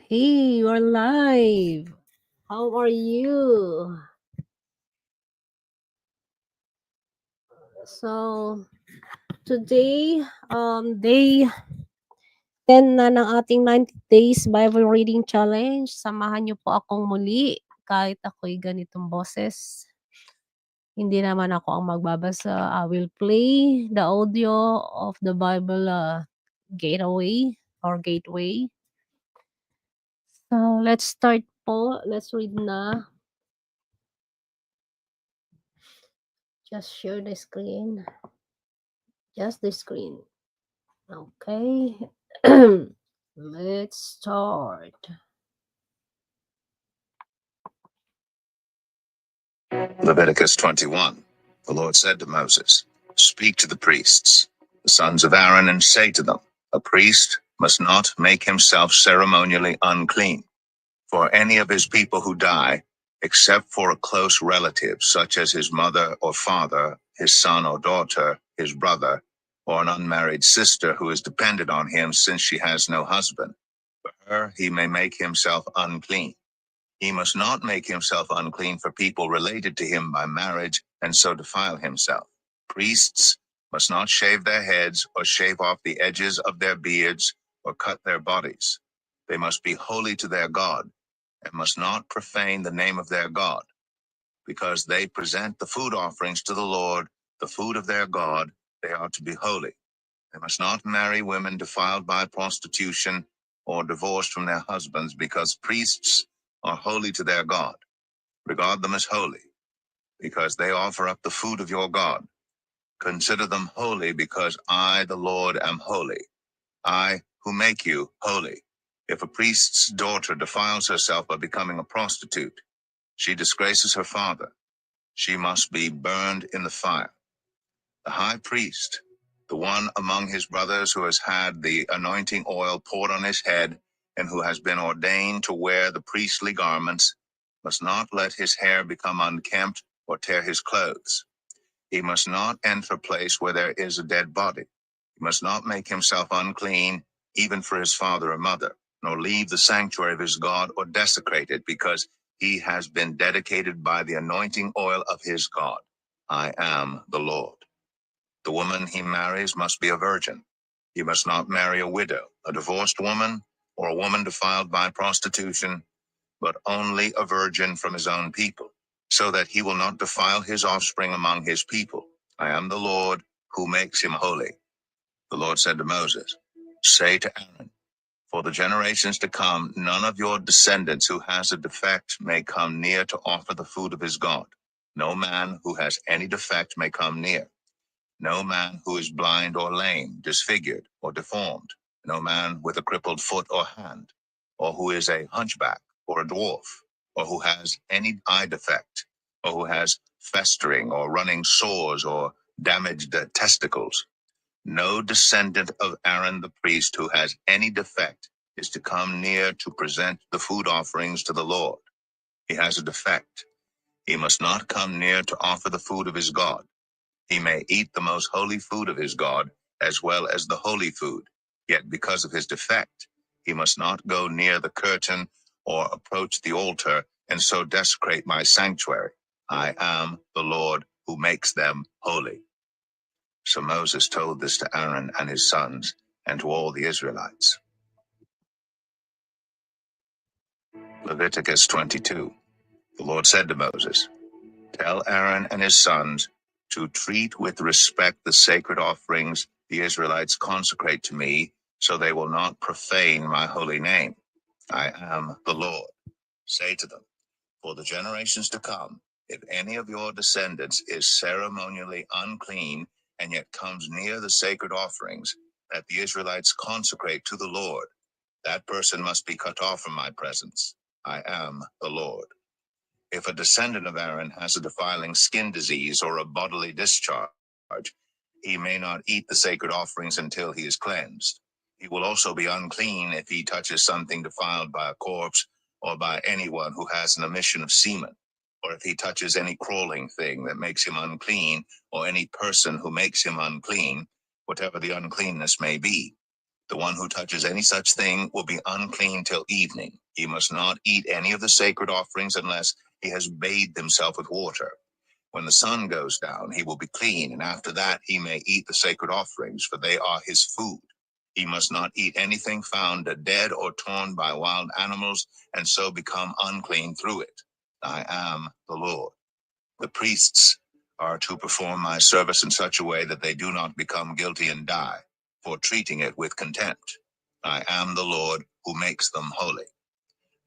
Hey, you're live. How are you? So, today, day 10 na ng ating 90 Days Bible Reading Challenge. Samahan niyo po akong muli kahit ako'y ganitong boses. Hindi naman ako ang magbabasa. I will play the audio of the Bible gateway or gateway. So, let's start po. Let's read na. Just share the screen. Just the screen. Okay. Let's start. Leviticus 21. The Lord said to Moses, "Speak to the priests, the sons of Aaron, and say to them, a priest must not make himself ceremonially unclean for any of his people who die, except for a close relative, such as his mother or father, his son or daughter, his brother, or an unmarried sister who is dependent on him since she has no husband. For her he may make himself unclean. He must not make himself unclean for people related to him by marriage and so defile himself. Priests must not shave their heads or shave off the edges of their beards or cut their bodies. They must be holy to their God and must not profane the name of their God, because they present the food offerings to the Lord, the food of their God. They are to be holy. They must not marry women defiled by prostitution or divorced from their husbands, because priests are holy to their God. Regard them as holy, because they offer up the food of your God. Consider them holy, because I, the Lord, am holy, I who make you holy. If a priest's daughter defiles herself by becoming a prostitute, she disgraces her father. She must be burned in the fire. The high priest, the one among his brothers who has had the anointing oil poured on his head and who has been ordained to wear the priestly garments, must not let his hair become unkempt or tear his clothes. He must not enter a place where there is a dead body. He must not make himself unclean, even for his father or mother, nor leave the sanctuary of his God or desecrate it, because he has been dedicated by the anointing oil of his God. I am the Lord. The woman he marries must be a virgin. He must not marry a widow, a divorced woman, or a woman defiled by prostitution, but only a virgin from his own people, so that he will not defile his offspring among his people. I am the Lord who makes him holy. The Lord said to Moses, "Say to Aaron, for the generations to come, none of your descendants who has a defect may come near to offer the food of his God. No man who has any defect may come near. No man who is blind or lame, disfigured or deformed. No man with a crippled foot or hand, or who is a hunchback or a dwarf, or who has any eye defect, or who has festering or running sores or damaged testicles. No descendant of Aaron the priest who has any defect is to come near to present the food offerings to the Lord. He has a defect. He must not come near to offer the food of his God. He may eat the most holy food of his God, as well as the holy food. Yet because of his defect, he must not go near the curtain or approach the altar and so desecrate my sanctuary. I am the Lord who makes them holy." So Moses told this to Aaron and his sons and to all the Israelites. Leviticus 22. The Lord said to Moses, "Tell Aaron and his sons to treat with respect the sacred offerings the Israelites consecrate to me, so they will not profane my holy name. I am the Lord. Say to them, for the generations to come, if any of your descendants is ceremonially unclean and yet comes near the sacred offerings that the Israelites consecrate to the Lord, that person must be cut off from my presence. I am the Lord. If a descendant of Aaron has a defiling skin disease or a bodily discharge, he may not eat the sacred offerings until he is cleansed. He will also be unclean if he touches something defiled by a corpse or by anyone who has an emission of semen, or if he touches any crawling thing that makes him unclean, or any person who makes him unclean, whatever the uncleanness may be. The one who touches any such thing will be unclean till evening. He must not eat any of the sacred offerings unless he has bathed himself with water. When the sun goes down, he will be clean, and after that he may eat the sacred offerings, for they are his food. He must not eat anything found dead or torn by wild animals, and so become unclean through it. I am the Lord. The priests are to perform my service in such a way that they do not become guilty and die, for treating it with contempt. I am the Lord who makes them holy.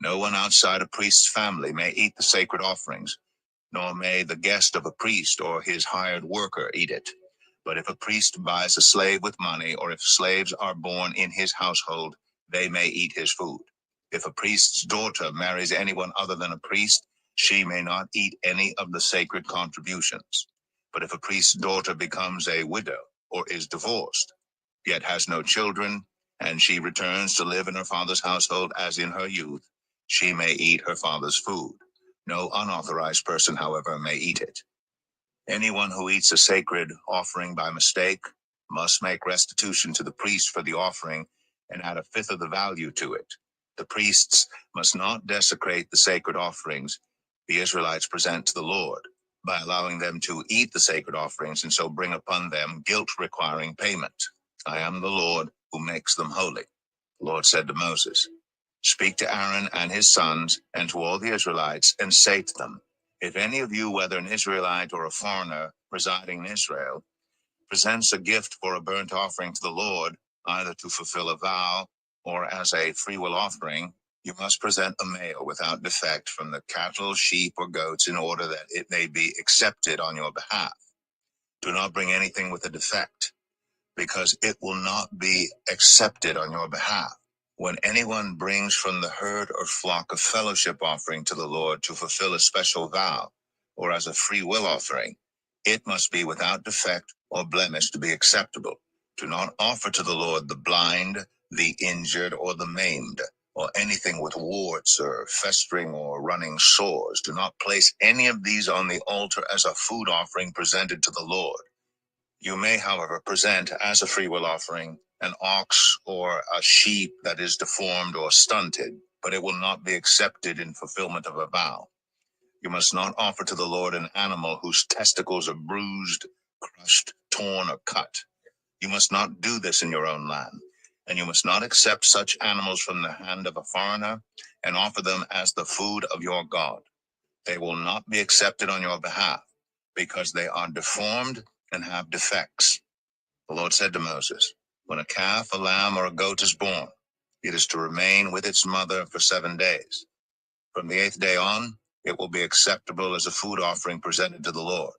No one outside a priest's family may eat the sacred offerings, nor may the guest of a priest or his hired worker eat it. But if a priest buys a slave with money, or if slaves are born in his household, they may eat his food. If a priest's daughter marries anyone other than a priest, she may not eat any of the sacred contributions. But if a priest's daughter becomes a widow or is divorced, yet has no children, and she returns to live in her father's household as in her youth, she may eat her father's food. No unauthorized person, however, may eat it. Anyone who eats a sacred offering by mistake must make restitution to the priest for the offering and add a fifth of the value to it. The priests must not desecrate the sacred offerings the Israelites present to the Lord by allowing them to eat the sacred offerings and so bring upon them guilt requiring payment. I am the Lord who makes them holy. The Lord said to Moses, "Speak to Aaron and his sons and to all the Israelites and say to them, if any of you, whether an Israelite or a foreigner residing in Israel, presents a gift for a burnt offering to the Lord, either to fulfill a vow or as a freewill offering, you must present a male without defect from the cattle, sheep, or goats in order that it may be accepted on your behalf. Do not bring anything with a defect, because it will not be accepted on your behalf. When anyone brings from the herd or flock a fellowship offering to the Lord to fulfill a special vow, or as a free will offering, it must be without defect or blemish to be acceptable. Do not offer to the Lord the blind, the injured, or the maimed, or anything with warts or festering or running sores. Do not place any of these on the altar as a food offering presented to the Lord. You may, however, present as a freewill offering an ox or a sheep that is deformed or stunted, but it will not be accepted in fulfillment of a vow. You must not offer to the Lord an animal whose testicles are bruised, crushed, torn, or cut. You must not do this in your own land, and you must not accept such animals from the hand of a foreigner and offer them as the food of your God. They will not be accepted on your behalf, because they are deformed and have defects. The Lord said to Moses, when a calf, a lamb, or a goat is born, it is to remain with its mother for 7 days. From the 8th day on, it will be acceptable as a food offering presented to the Lord.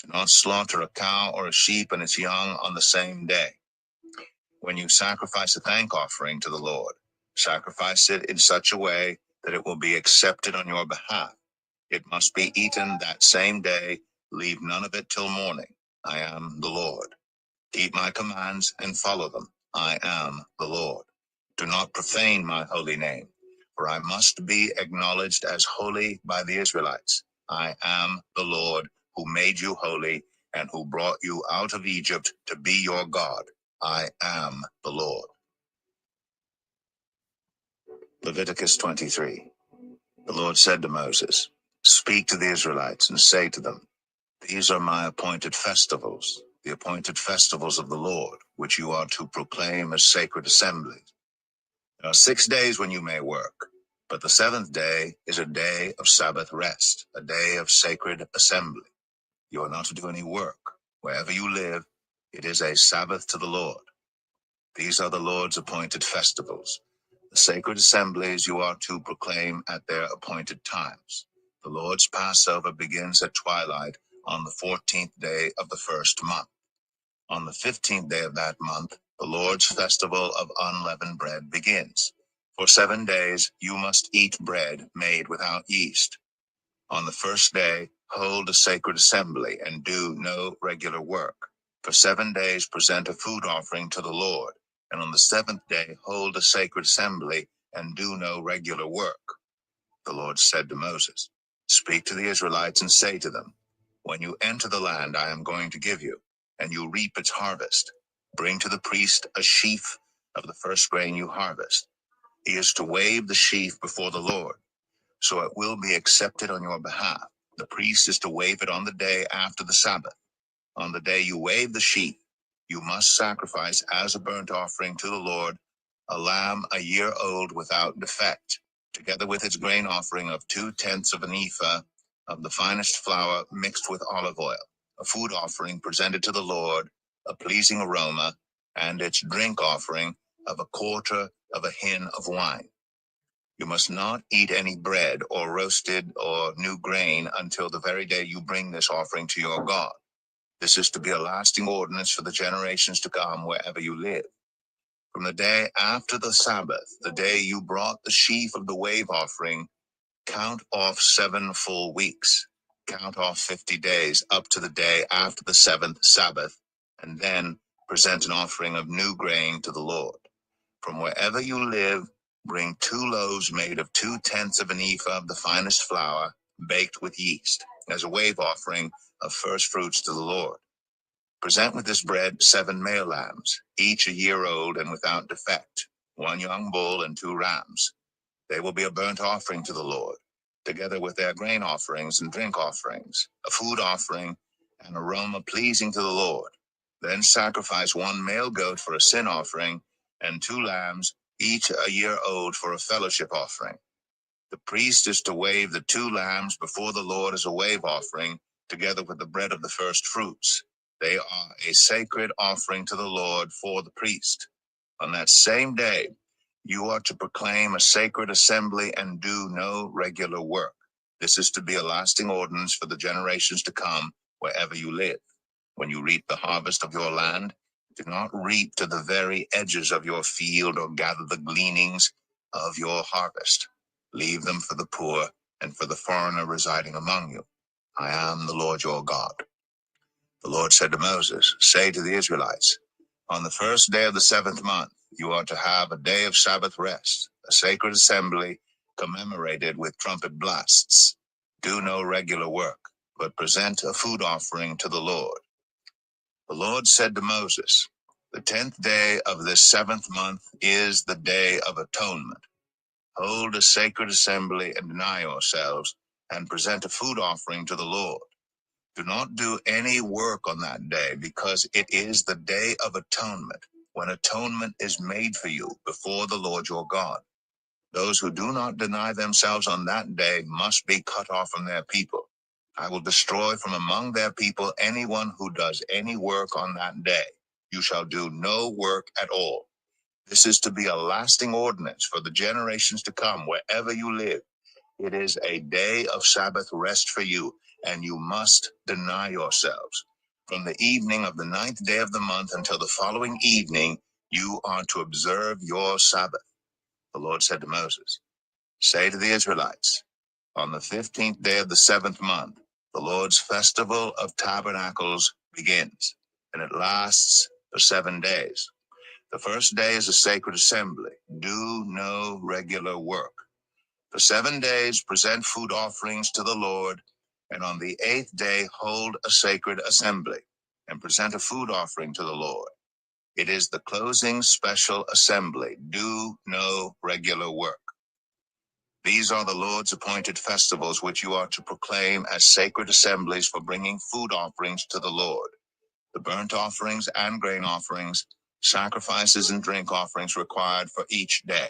Do not slaughter a cow or a sheep and its young on the same day. When you sacrifice a thank offering to the Lord, sacrifice it in such a way that it will be accepted on your behalf. It must be eaten that same day. Leave none of it till morning. I am the Lord. Keep my commands and follow them. I am the Lord. Do not profane my holy name, for I must be acknowledged as holy by the Israelites. I am the Lord who made you holy and who brought you out of Egypt to be your God. I am the Lord. Leviticus 23. The Lord said to Moses, "Speak to the Israelites and say to them, these are my appointed festivals, the appointed festivals of the Lord, which you are to proclaim as sacred assemblies. There are 6 days when you may work, but the 7th day is a day of Sabbath rest, a day of sacred assembly. You are not to do any work. Wherever you live, it is a Sabbath to the Lord. These are the Lord's appointed festivals. The sacred assemblies you are to proclaim at their appointed times. The Lord's Passover begins at twilight on the 14th day of the first month. On the 15th day of that month, the Lord's festival of unleavened bread begins. For 7 days you must eat bread made without yeast. On the first day, hold a sacred assembly and do no regular work. For 7 days present a food offering to the Lord, and on the 7th day hold a sacred assembly and do no regular work. The Lord said to Moses, "Speak to the Israelites and say to them, when you enter the land I am going to give you, and you reap its harvest, bring to the priest a sheaf of the first grain you harvest. He is to wave the sheaf before the Lord, so it will be accepted on your behalf. The priest is to wave it on the day after the Sabbath. On the day you wave the sheaf, you must sacrifice as a burnt offering to the Lord a lamb a year old without defect, together with its grain offering of 2/10 of an ephah of the finest flour mixed with olive oil, a food offering presented to the Lord, a pleasing aroma, and its drink offering of 1/4 of a hin of wine. You must not eat any bread or roasted or new grain until the very day you bring this offering to your God. This is to be a lasting ordinance for the generations to come wherever you live. From the day after the Sabbath, the day you brought the sheaf of the wave offering, count off 7 full weeks. Count off 50 days up to the day after the 7th Sabbath, and then present an offering of new grain to the Lord. From wherever you live, bring 2 loaves made of 2/10 of an ephah of the finest flour, baked with yeast, as a wave offering of first fruits to the Lord. Present with this bread 7 male lambs, each a year old and without defect, 1 young bull and 2 rams. They will be a burnt offering to the Lord, together with their grain offerings and drink offerings, a food offering, an aroma pleasing to the Lord. Then sacrifice 1 male goat for a sin offering, and 2 lambs, each a year old, for a fellowship offering. The priest is to wave the 2 lambs before the Lord as a wave offering, together with the bread of the first fruits. They are a sacred offering to the Lord for the priest. On that same day, you are to proclaim a sacred assembly and do no regular work. This is to be a lasting ordinance for the generations to come wherever you live. When you reap the harvest of your land, do not reap to the very edges of your field or gather the gleanings of your harvest. Leave them for the poor and for the foreigner residing among you. I am the Lord your God. The Lord said to Moses, say to the Israelites, on the first day of the 7th month, you are to have a day of Sabbath rest, a sacred assembly commemorated with trumpet blasts. Do no regular work, but present a food offering to the Lord. The Lord said to Moses, the 10th day of this 7th month is the Day of Atonement. Hold a sacred assembly and deny yourselves, and present a food offering to the Lord. Do not do any work on that day, because it is the Day of Atonement, when atonement is made for you before the Lord your God. Those who do not deny themselves on that day must be cut off from their people. I will destroy from among their people anyone who does any work on that day. You shall do no work at all. This is to be a lasting ordinance for the generations to come wherever you live. It is a day of Sabbath rest for you, and you must deny yourselves. From the evening of the 9th day of the month until the following evening, you are to observe your Sabbath. The Lord said to Moses, say to the Israelites, on the 15th day of the 7th month, the Lord's festival of tabernacles begins, and it lasts for 7 days. The first day is a sacred assembly. Do no regular work. For 7 days, present food offerings to the Lord, and on the 8th day, hold a sacred assembly, and present a food offering to the Lord. It is the closing special assembly. Do no regular work. These are the Lord's appointed festivals, which you are to proclaim as sacred assemblies for bringing food offerings to the Lord, the burnt offerings and grain offerings, sacrifices and drink offerings required for each day.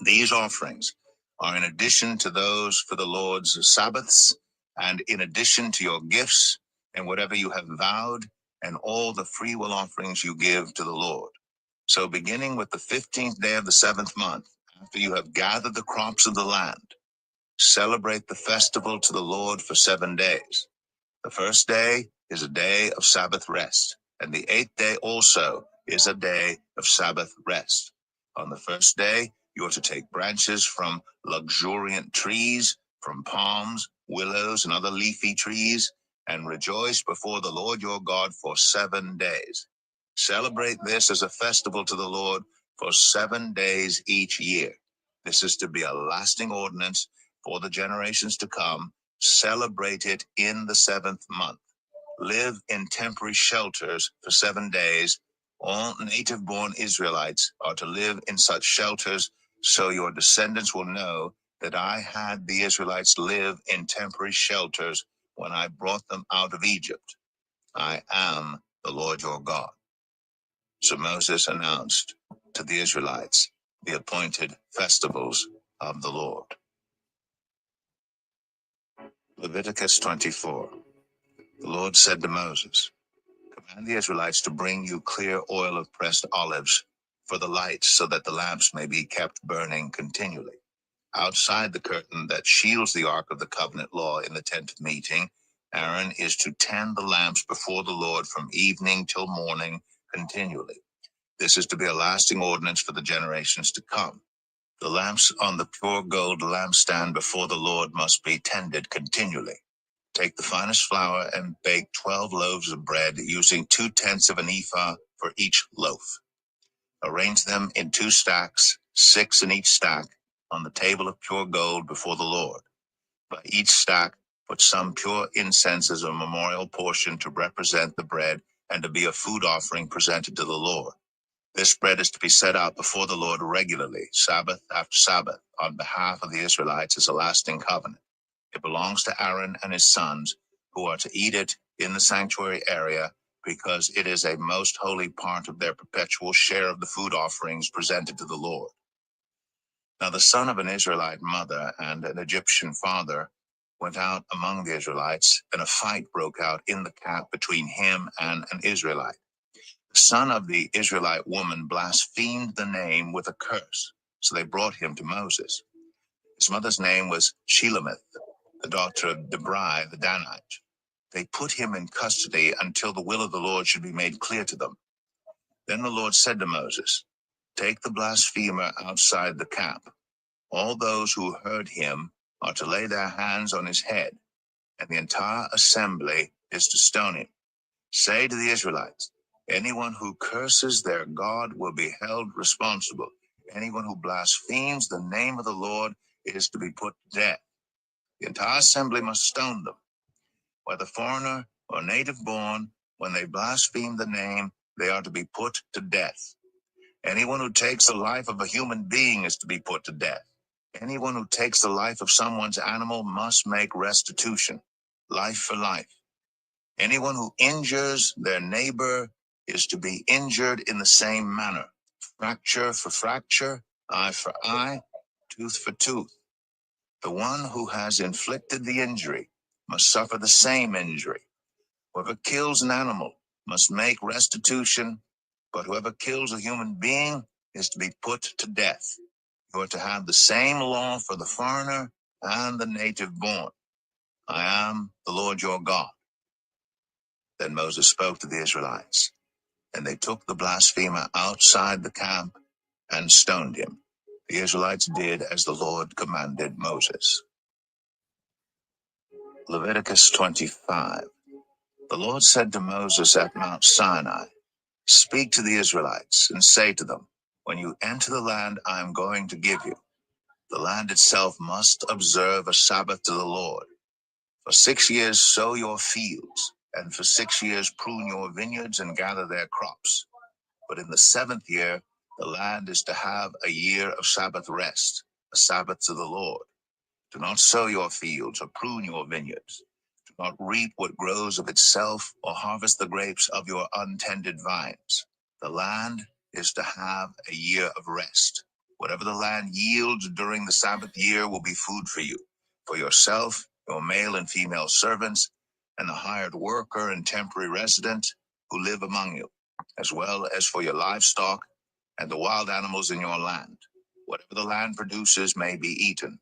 These offerings are in addition to those for the Lord's Sabbaths, and in addition to your gifts and whatever you have vowed, and all the freewill offerings you give to the Lord. So beginning with the 15th day of the 7th month, after you have gathered the crops of the land, celebrate the festival to the Lord for 7 days. The first day is a day of Sabbath rest, and the 8th day also is a day of Sabbath rest. On the first day, you are to take branches from luxuriant trees, from palms, willows, and other leafy trees, and rejoice before the Lord your God for 7 days. Celebrate this as a festival to the Lord for 7 days each year. This is to be a lasting ordinance for the generations to come. Celebrate it in the 7th month. Live in temporary shelters for 7 days, All native-born Israelites are to live in such shelters, so your descendants will know that I had the Israelites live in temporary shelters when I brought them out of Egypt. I am the Lord your God. So Moses announced to the Israelites the appointed festivals of the Lord. Leviticus 24. The Lord said to Moses, command the Israelites to bring you clear oil of pressed olives for the lights, so that the lamps may be kept burning continually. Outside the curtain that shields the ark of the covenant law in the tent of meeting, Aaron is to tend the lamps before the Lord from evening till morning continually. This is to be a lasting ordinance for the generations to come. The lamps on the pure gold lampstand before the Lord must be tended continually. Take the finest flour and bake 12 loaves of bread, using 2/10 of an ephah for each loaf. Arrange them in 2 stacks, 6 in each stack, on the table of pure gold before the Lord. By each stack, put some pure incense as a memorial portion to represent the bread and to be a food offering presented to the Lord. This bread is to be set out before the Lord regularly, Sabbath after Sabbath, on behalf of the Israelites as a lasting covenant. It belongs to Aaron and his sons, who are to eat it in the sanctuary area, because it is a most holy part of their perpetual share of the food offerings presented to the Lord. Now the son of an Israelite mother and an Egyptian father went out among the Israelites, and a fight broke out in the camp between him and an Israelite. The son of the Israelite woman blasphemed the name with a curse, so they brought him to Moses. His mother's name was Shelemith, the daughter of Debrai the Danite. They put him in custody until the will of the Lord should be made clear to them. Then the Lord said to Moses, take the blasphemer outside the camp. All those who heard him are to lay their hands on his head, and the entire assembly is to stone him. Say to the Israelites, anyone who curses their God will be held responsible. Anyone who blasphemes the name of the Lord is to be put to death. The entire assembly must stone them. Whether foreigner or native born, when they blaspheme the name, they are to be put to death. Anyone who takes the life of a human being is to be put to death. Anyone who takes the life of someone's animal must make restitution, life for life. Anyone who injures their neighbor is to be injured in the same manner. Fracture for fracture, eye for eye, tooth for tooth. The one who has inflicted the injury must suffer the same injury. Whoever kills an animal must make restitution, but whoever kills a human being is to be put to death. You are to have the same law for the foreigner and the native born. I am the Lord your God. Then Moses spoke to the Israelites, and they took the blasphemer outside the camp and stoned him. The Israelites did as the Lord commanded Moses. Leviticus 25. The Lord said to Moses at Mount Sinai, speak to the Israelites and say to them, when you enter the land I am going to give you, the land itself must observe a Sabbath to the Lord. For 6 years sow your fields, and for 6 years prune your vineyards and gather their crops. But in the 7th year, the land is to have a year of Sabbath rest, a Sabbath to the Lord. Do not sow your fields or prune your vineyards. Do not reap what grows of itself or harvest the grapes of your untended vines. The land is to have a year of rest. Whatever the land yields during the Sabbath year will be food for you, for yourself, your male and female servants, and the hired worker and temporary resident who live among you, as well as for your livestock and the wild animals in your land. Whatever the land produces may be eaten.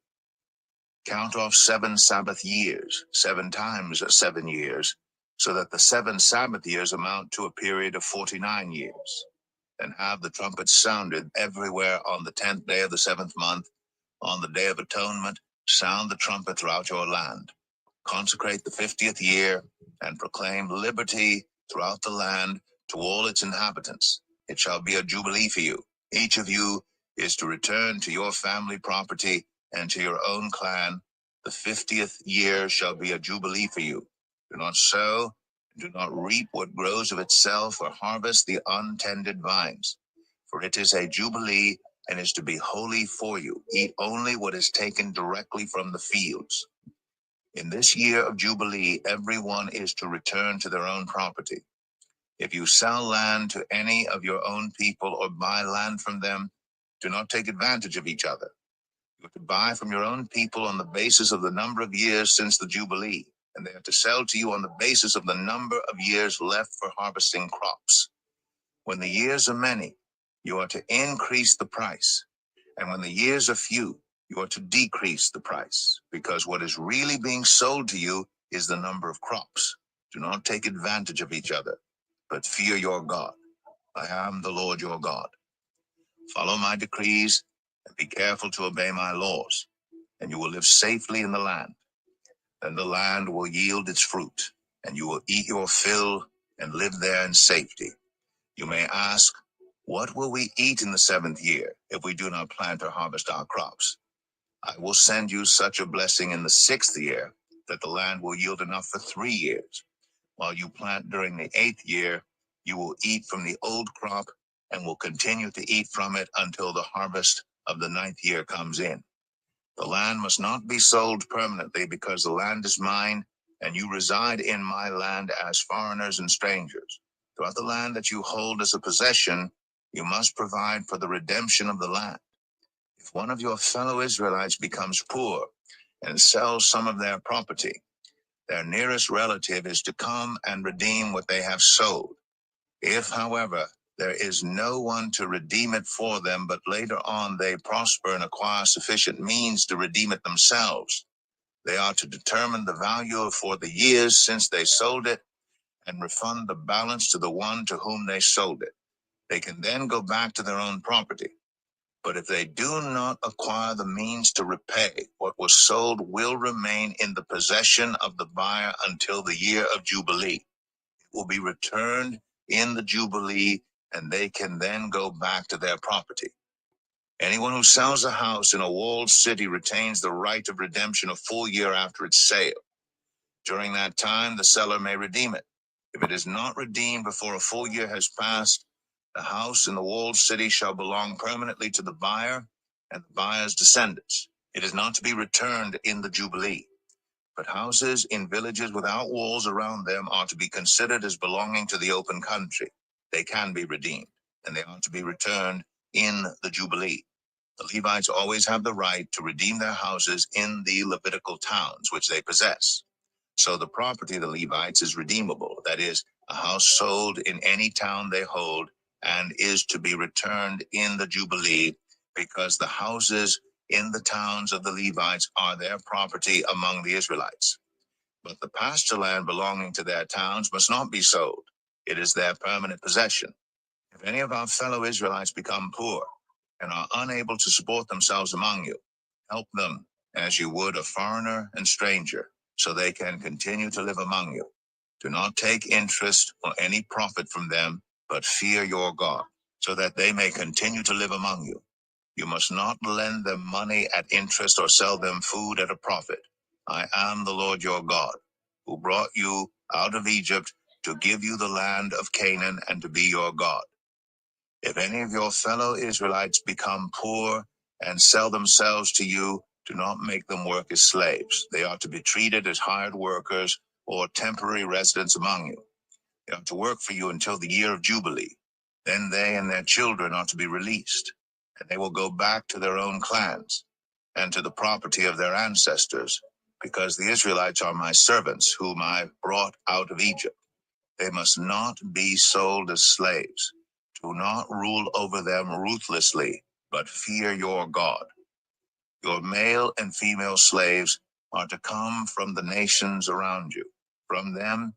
Count off 7 Sabbath years, 7 times 7 years, so that the 7 Sabbath years amount to a period of 49 years. Then have the trumpets sounded everywhere on the 10th day of the 7th month. On the Day of Atonement, sound the trumpet throughout your land. Consecrate the 50th year and proclaim liberty throughout the land to all its inhabitants. It shall be a jubilee for you. Each of you is to return to your family property and to your own clan. The 50th year shall be a jubilee for you. Do not sow, Do not reap what grows of itself, or harvest the untended vines. For it is a jubilee, and is to be holy for you. Eat only what is taken directly from the fields. In this year of jubilee, everyone is to return to their own property. If you sell land to any of your own people, or buy land from them, do not take advantage of each other. You are to buy from your own people on the basis of the number of years since the jubilee, and they are to sell to you on the basis of the number of years left for harvesting crops. When the years are many, you are to increase the price, and when the years are few, you are to decrease the price, because what is really being sold to you is the number of crops. Do not take advantage of each other, but fear your God. I am the Lord your God. Follow my decrees and be careful to obey my laws, and you will live safely in the land. Then the land will yield its fruit, and you will eat your fill and live there in safety. You may ask, what will we eat in the 7th year if we do not plant or harvest our crops? I will send you such a blessing in the 6th year that the land will yield enough for 3 years. While you plant during the 8th year, you will eat from the old crop and will continue to eat from it until the harvest of the 9th year comes in. The land must not be sold permanently, because the land is mine, and you reside in my land as foreigners and strangers. Throughout the land that you hold as a possession, you must provide for the redemption of the land. If one of your fellow Israelites becomes poor and sells some of their property, their nearest relative is to come and redeem what they have sold. If, however, there is no one to redeem it for them, but later on they prosper and acquire sufficient means to redeem it themselves, they are to determine the value for the years since they sold it and refund the balance to the one to whom they sold it. They can then go back to their own property. But if they do not acquire the means to repay, what was sold will remain in the possession of the buyer until the year of Jubilee. It will be returned in the Jubilee, and they can then go back to their property. Anyone who sells a house in a walled city retains the right of redemption a full year after its sale. During that time, the seller may redeem it. If it is not redeemed before a full year has passed, the house in the walled city shall belong permanently to the buyer and the buyer's descendants. It is not to be returned in the Jubilee. But houses in villages without walls around them are to be considered as belonging to the open country. They can be redeemed, and they are to be returned in the Jubilee. The Levites always have the right to redeem their houses in the Levitical towns which they possess. So the property of the Levites is redeemable, that is, a house sold in any town they hold, and is to be returned in the Jubilee, because the houses in the towns of the Levites are their property among the Israelites. But the pasture land belonging to their towns must not be sold. It is their permanent possession. If any of our fellow Israelites become poor and are unable to support themselves among you, help them as you would a foreigner and stranger, so they can continue to live among you. Do not take interest or any profit from them, but fear your God, so that they may continue to live among you. You must not lend them money at interest or sell them food at a profit. I am the Lord your God, who brought you out of Egypt to give you the land of Canaan and to be your God. If any of your fellow Israelites become poor and sell themselves to you, do not make them work as slaves. They are to be treated as hired workers or temporary residents among you. They are to work for you until the year of Jubilee. Then they and their children are to be released, and they will go back to their own clans and to the property of their ancestors, because the Israelites are my servants, whom I brought out of Egypt. They must not be sold as slaves. Do not rule over them ruthlessly, but fear your God. Your male and female slaves are to come from the nations around you. From them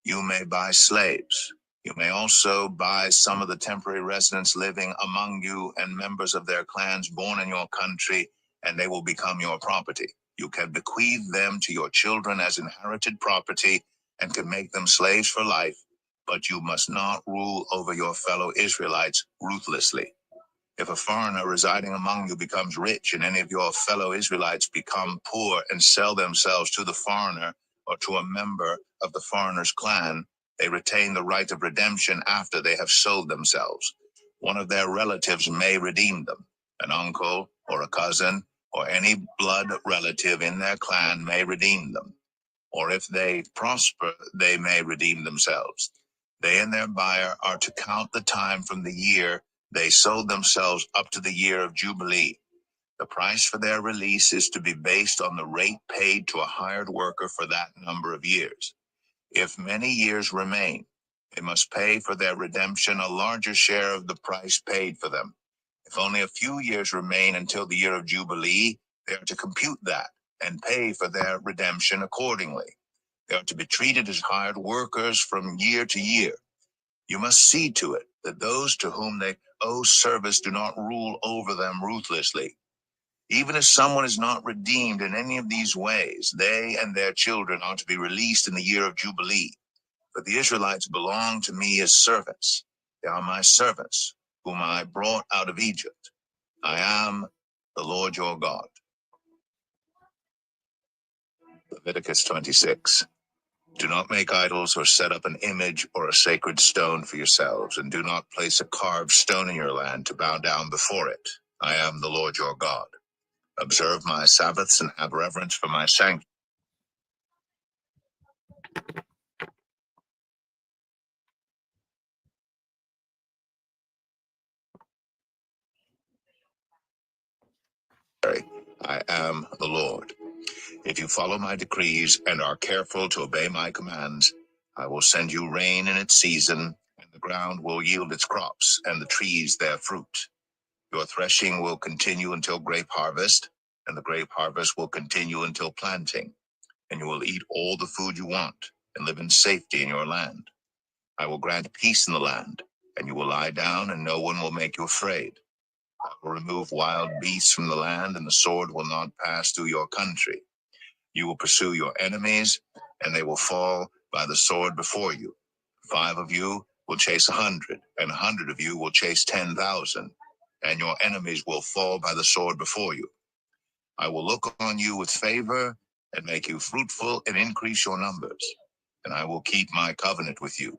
you may buy slaves. You may also buy some of the temporary residents living among you and members of their clans born in your country, and they will become your property. You can bequeath them to your children as inherited property and can make them slaves for life, but you must not rule over your fellow Israelites ruthlessly. If a foreigner residing among you becomes rich, and any of your fellow Israelites become poor and sell themselves to the foreigner or to a member of the foreigner's clan, they retain the right of redemption after they have sold themselves. One of their relatives may redeem them. An uncle or a cousin or any blood relative in their clan may redeem them. Or if they prosper, they may redeem themselves. They and their buyer are to count the time from the year they sold themselves up to the year of Jubilee. The price for their release is to be based on the rate paid to a hired worker for that number of years. If many years remain, they must pay for their redemption a larger share of the price paid for them. If only a few years remain until the year of Jubilee, they are to compute that and pay for their redemption accordingly. They are to be treated as hired workers from year to year. You must see to it that those to whom they owe service do not rule over them ruthlessly. Even if someone is not redeemed in any of these ways, they and their children are to be released in the year of Jubilee. For the Israelites belong to me as servants. They are my servants, whom I brought out of Egypt. I am the Lord your God. Leviticus 26. Do not make idols or set up an image or a sacred stone for yourselves, and do not place a carved stone in your land to bow down before it. I am the Lord your God. Observe my Sabbaths and have reverence for my sanctuary. I am the Lord. If you follow my decrees and are careful to obey my commands, I will send you rain in its season, and the ground will yield its crops, and the trees their fruit. Your threshing will continue until grape harvest, and the grape harvest will continue until planting, and you will eat all the food you want, and live in safety in your land. I will grant peace in the land, and you will lie down, and no one will make you afraid. I will remove wild beasts from the land, and the sword will not pass through your country. You will pursue your enemies, and they will fall by the sword before you. 5 of you will chase 100, and 100 of you will chase 10,000, and your enemies will fall by the sword before you. I will look on you with favor and make you fruitful and increase your numbers, and I will keep my covenant with you.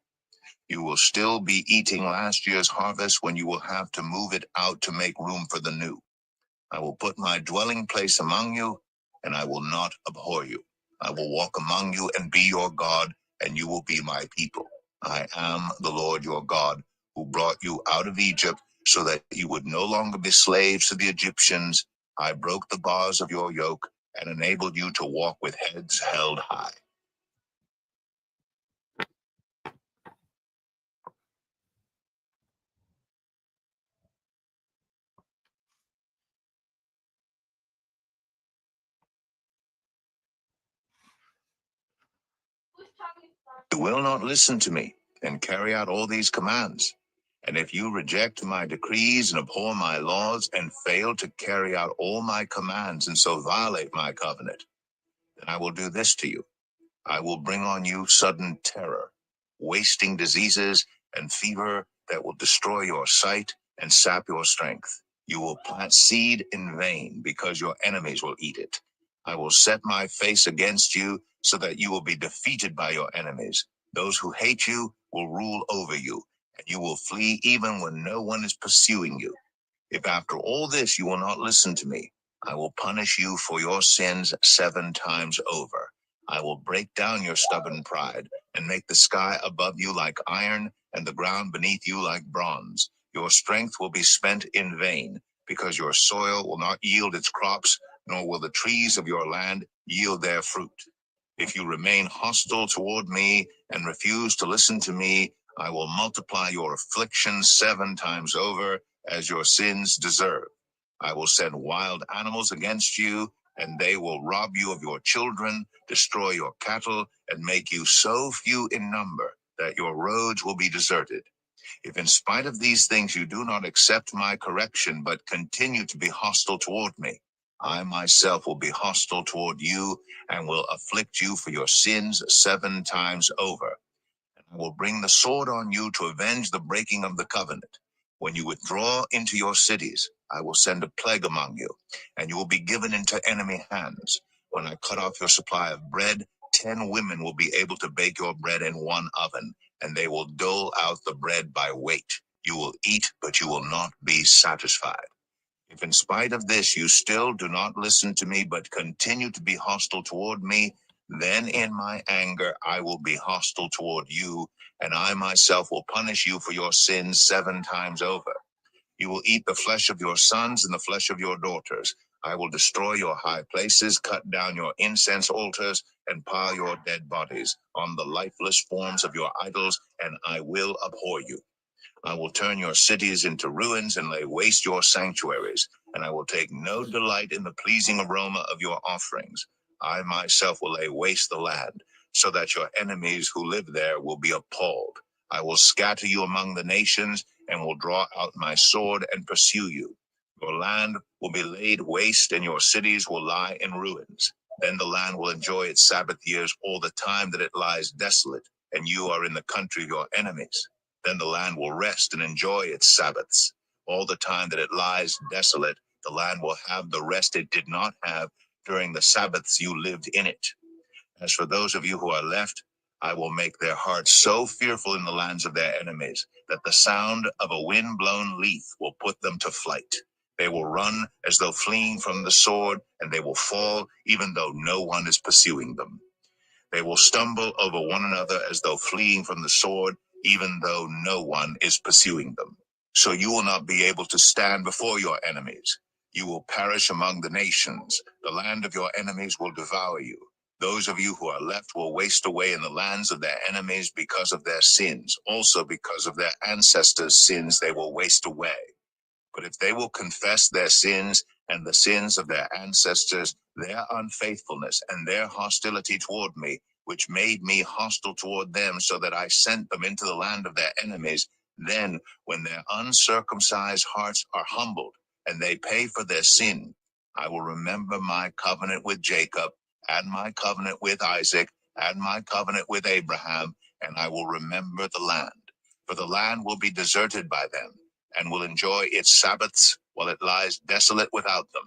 You will still be eating last year's harvest when you will have to move it out to make room for the new. I will put my dwelling place among you, and I will not abhor you. I will walk among you and be your God, and you will be my people. I am the Lord your God, who brought you out of Egypt so that you would no longer be slaves to the Egyptians. I broke the bars of your yoke and enabled you to walk with heads held high. You will not listen to me and carry out all these commands. And if you reject my decrees and abhor my laws and fail to carry out all my commands and so violate my covenant, then I will do this to you. I will bring on you sudden terror, wasting diseases and fever that will destroy your sight and sap your strength. You will plant seed in vain because your enemies will eat it. I will set my face against you so that you will be defeated by your enemies. Those who hate you will rule over you, and you will flee even when no one is pursuing you. If after all this you will not listen to me, I will punish you for your sins 7 times over. I will break down your stubborn pride and make the sky above you like iron and the ground beneath you like bronze. Your strength will be spent in vain, because your soil will not yield its crops, nor will the trees of your land yield their fruit. If you remain hostile toward me and refuse to listen to me, I will multiply your afflictions 7 times over, as your sins deserve. I will send wild animals against you, and they will rob you of your children, destroy your cattle, and make you so few in number that your roads will be deserted. If in spite of these things you do not accept my correction, but continue to be hostile toward me, I myself will be hostile toward you and will afflict you for your sins 7 times over. And I will bring the sword on you to avenge the breaking of the covenant. When you withdraw into your cities, I will send a plague among you, and you will be given into enemy hands. When I cut off your supply of bread, 10 women will be able to bake your bread in one oven, and they will dole out the bread by weight. You will eat, but you will not be satisfied. If in spite of this you still do not listen to me, but continue to be hostile toward me, then in my anger I will be hostile toward you, and I myself will punish you for your sins 7 times over. You will eat the flesh of your sons and the flesh of your daughters. I will destroy your high places, cut down your incense altars, and pile your dead bodies on the lifeless forms of your idols, and I will abhor you. I will turn your cities into ruins and lay waste your sanctuaries, and I will take no delight in the pleasing aroma of your offerings. I myself will lay waste the land, so that your enemies who live there will be appalled. I will scatter you among the nations, and will draw out my sword and pursue you. Your land will be laid waste, and your cities will lie in ruins. Then the land will enjoy its Sabbath years all the time that it lies desolate, and you are in the country of your enemies. Then the land will rest and enjoy its Sabbaths. All the time that it lies desolate, the land will have the rest it did not have during the Sabbaths you lived in it. As for those of you who are left, I will make their hearts so fearful in the lands of their enemies that the sound of a wind-blown leaf will put them to flight. They will run as though fleeing from the sword, and they will fall even though no one is pursuing them. They will stumble over one another as though fleeing from the sword, even though no one is pursuing them. So you will not be able to stand before your enemies. You will perish among the nations. The land of your enemies will devour you. Those of you who are left will waste away in the lands of their enemies because of their sins. Also because of their ancestors' sins, they will waste away. But if they will confess their sins and the sins of their ancestors, their unfaithfulness and their hostility toward me, which made me hostile toward them so that I sent them into the land of their enemies, then when their uncircumcised hearts are humbled and they pay for their sin, I will remember my covenant with Jacob and my covenant with Isaac and my covenant with Abraham, and I will remember the land. For the land will be deserted by them, and will enjoy its Sabbaths while it lies desolate without them.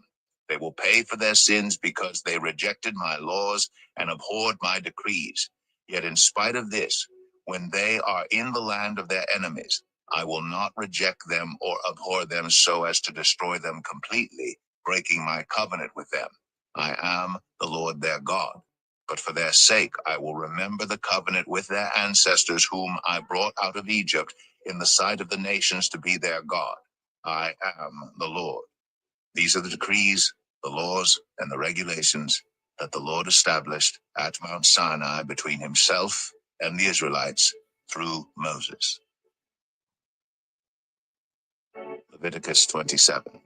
They will pay for their sins because they rejected my laws and abhorred my decrees. Yet in spite of this, when they are in the land of their enemies, I will not reject them or abhor them so as to destroy them completely, breaking my covenant with them. I am the Lord their God. But for their sake I will remember the covenant with their ancestors whom I brought out of Egypt in the sight of the nations to be their God. I am the Lord. These are the decrees, the laws, and the regulations that the Lord established at Mount Sinai between himself and the Israelites through Moses. Leviticus 27.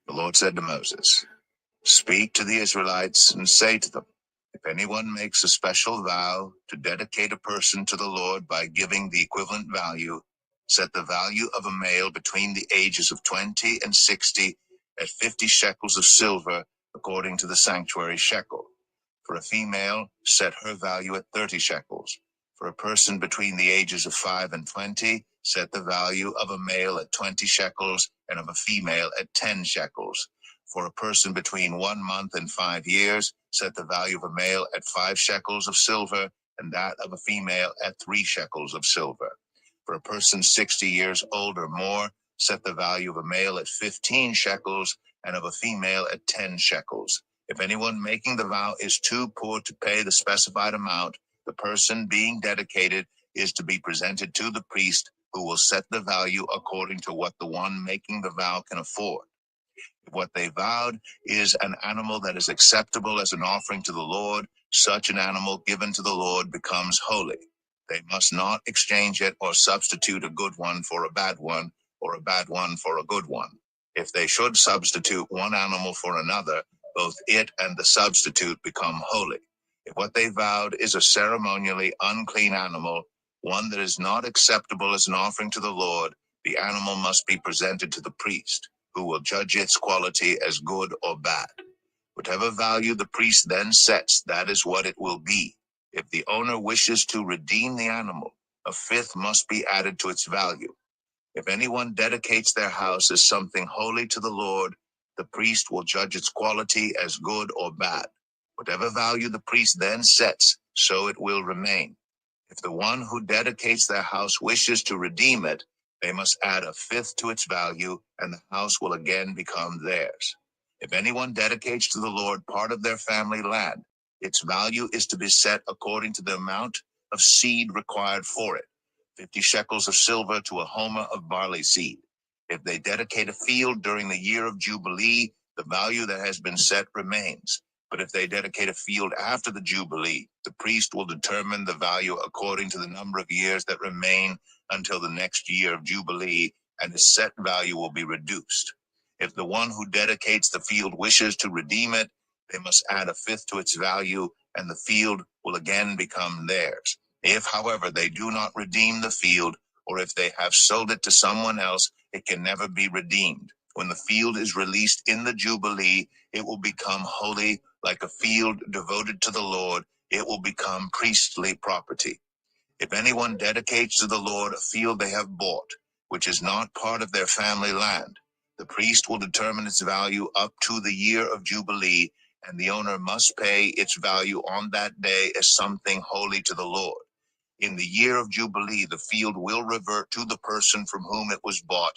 The Lord said to Moses, "Speak to the Israelites and say to them, if anyone makes a special vow to dedicate a person to the Lord by giving the equivalent value, set the value of a male between the ages of 20 and 60 at 50 shekels of silver according to the sanctuary shekel. For a female, set her value at 30 shekels. For a person between the ages of 5 and 20, set the value of a male at 20 shekels and of a female at 10 shekels. For a person between 1 month and 5 years, set the value of a male at 5 shekels of silver, and that of a female at 3 shekels of silver. For a person 60 years old or more, set the value of a male at 15 shekels, and of a female at 10 shekels. If anyone making the vow is too poor to pay the specified amount, the person being dedicated is to be presented to the priest, who will set the value according to what the one making the vow can afford. If what they vowed is an animal that is acceptable as an offering to the Lord, such an animal given to the Lord becomes holy. They must not exchange it or substitute a good one for a bad one, or a bad one for a good one. If they should substitute one animal for another, both it and the substitute become holy. If what they vowed is a ceremonially unclean animal, one that is not acceptable as an offering to the Lord, the animal must be presented to the priest, who will judge its quality as good or bad. Whatever value the priest then sets, that is what it will be. If the owner wishes to redeem the animal, a fifth must be added to its value. If anyone dedicates their house as something holy to the Lord, the priest will judge its quality as good or bad. Whatever value the priest then sets, so it will remain. If the one who dedicates their house wishes to redeem it, they must add a fifth to its value, and the house will again become theirs. If anyone dedicates to the Lord part of their family land, its value is to be set according to the amount of seed required for it, 50 shekels of silver to a homer of barley seed. If they dedicate a field during the year of Jubilee, the value that has been set remains. But if they dedicate a field after the Jubilee, the priest will determine the value according to the number of years that remain until the next year of Jubilee, and the set value will be reduced. If the one who dedicates the field wishes to redeem it, they must add a fifth to its value, and the field will again become theirs. If, however, they do not redeem the field, or if they have sold it to someone else, it can never be redeemed. When the field is released in the Jubilee, it will become holy. Like a field devoted to the Lord, it will become priestly property. If anyone dedicates to the Lord a field they have bought, which is not part of their family land, the priest will determine its value up to the year of Jubilee, and the owner must pay its value on that day as something holy to the Lord. In the year of Jubilee, the field will revert to the person from whom it was bought,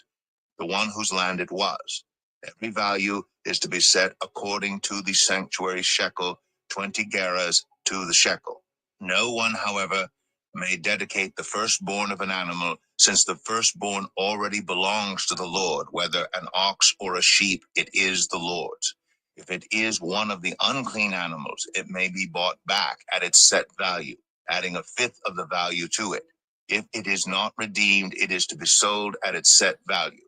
the one whose land it was. Every value is to be set according to the sanctuary shekel, 20 gerahs to the shekel. No one, however, may dedicate the firstborn of an animal, since the firstborn already belongs to the Lord. Whether an ox or a sheep, it is the Lord's. If it is one of the unclean animals, it may be bought back at its set value, adding a fifth of the value to it. If it is not redeemed, it is to be sold at its set value.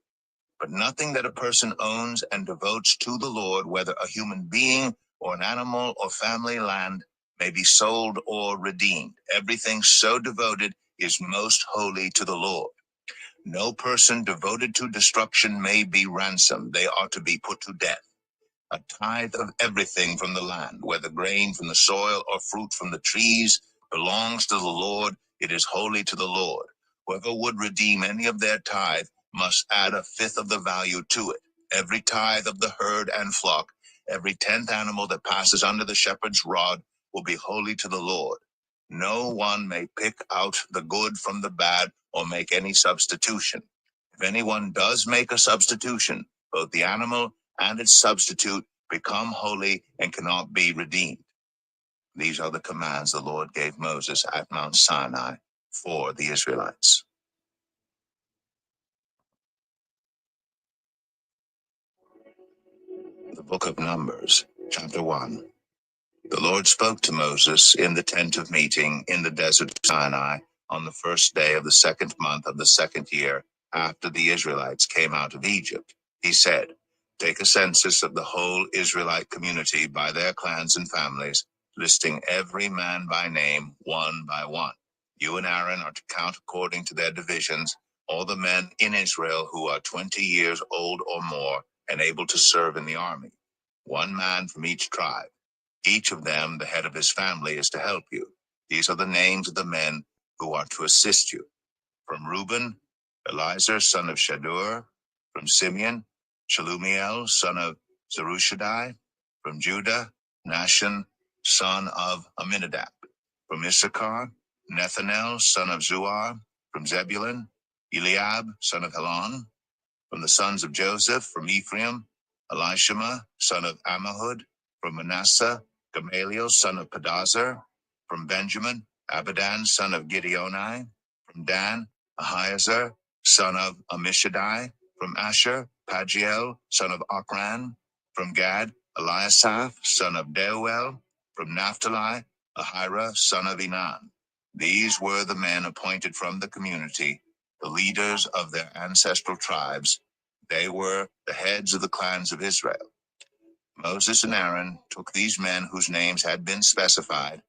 But nothing that a person owns and devotes to the Lord, whether a human being or an animal or family land, may be sold or redeemed. Everything so devoted is most holy to the Lord. No person devoted to destruction may be ransomed. They are to be put to death. A tithe of everything from the land, whether grain from the soil or fruit from the trees, belongs to the Lord. It is holy to the Lord. Whoever would redeem any of their tithe must add a fifth of the value to it. Every tithe of the herd and flock, every 10th animal that passes under the shepherd's rod, will be holy to the Lord. No one may pick out the good from the bad or make any substitution. If anyone does make a substitution, both the animal and its substitute become holy and cannot be redeemed. These are the commands the Lord gave Moses at Mount Sinai for the Israelites. The Book of Numbers, chapter 1. The Lord spoke to Moses in the tent of meeting in the desert of Sinai on the first day of the second month of the second year after the Israelites came out of Egypt. He said, "Take a census of the whole Israelite community by their clans and families, listing every man by name, one by one. You and Aaron are to count according to their divisions all the men in Israel who are 20 years old or more and able to serve in the army, one man from each tribe. Each of them, the head of his family, is to help you. These are the names of the men who are to assist you. From Reuben, Eliezer, son of Shadur. From Simeon, Shalumiel, son of Zerushadai. From Judah, Nashon, son of Aminadab. From Issachar, Nethanel, son of Zuar. From Zebulun, Eliab, son of Helon. From the sons of Joseph, from Ephraim, Elishama, son of Ammihud. From Manasseh, Gamaliel, son of Pedazur. From Benjamin, Abidan, son of Gideoni. From Dan, Ahiezer, son of Ammishaddai. From Asher, Pagiel, son of Ochran. From Gad, Eliasaph, son of Deuel. From Naphtali, Ahira, son of Enan. These were the men appointed from the community, the leaders of their ancestral tribes. They were the heads of the clans of Israel. Moses and Aaron took these men whose names had been specified,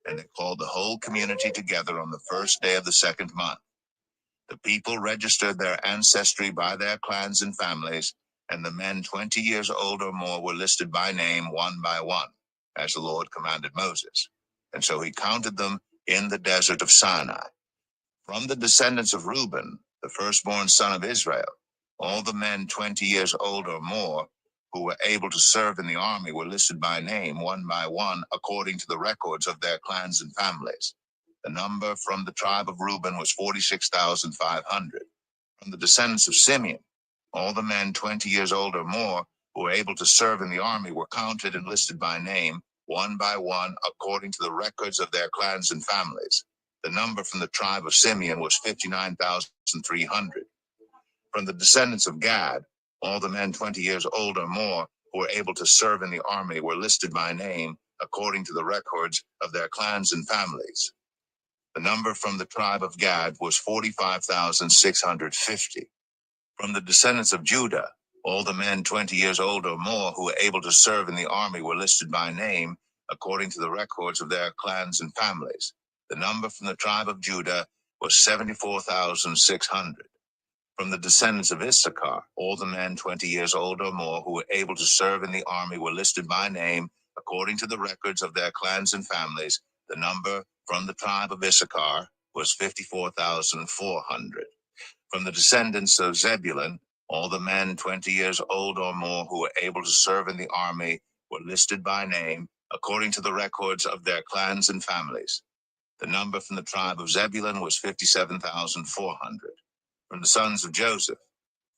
and they called the whole community together on the first day of the second month. The people registered their ancestry by their clans and families, and the men 20 years old or more were listed by name one by one, as the Lord commanded Moses. And so he counted them in the desert of Sinai. From the descendants of Reuben, the firstborn son of Israel, all the men 20 years old or more, who were able to serve in the army were listed by name, one by one, according to the records of their clans and families. The number from the tribe of Reuben was 46,500. From the descendants of Simeon, all the men 20 years old or more who were able to serve in the army were counted and listed by name, one by one, according to the records of their clans and families. The number from the tribe of Simeon was 59,300. From the descendants of Gad, all the men 20 years old or more who were able to serve in the army were listed by name, according to the records of their clans and families. The number from the tribe of Gad was 45,650. From the descendants of Judah, all the men 20 years old or more who were able to serve in the army were listed by name, according to the records of their clans and families. The number from the tribe of Judah was 74,600. From the descendants of Issachar, all the men 20 years old or more who were able to serve in the army were listed by name, according to the records of their clans and families. The number from the tribe of Issachar was 54,400. From the descendants of Zebulun, all the men 20 years old or more who were able to serve in the army were listed by name, according to the records of their clans and families. The number from the tribe of Zebulun was 57,400. From the sons of Joseph,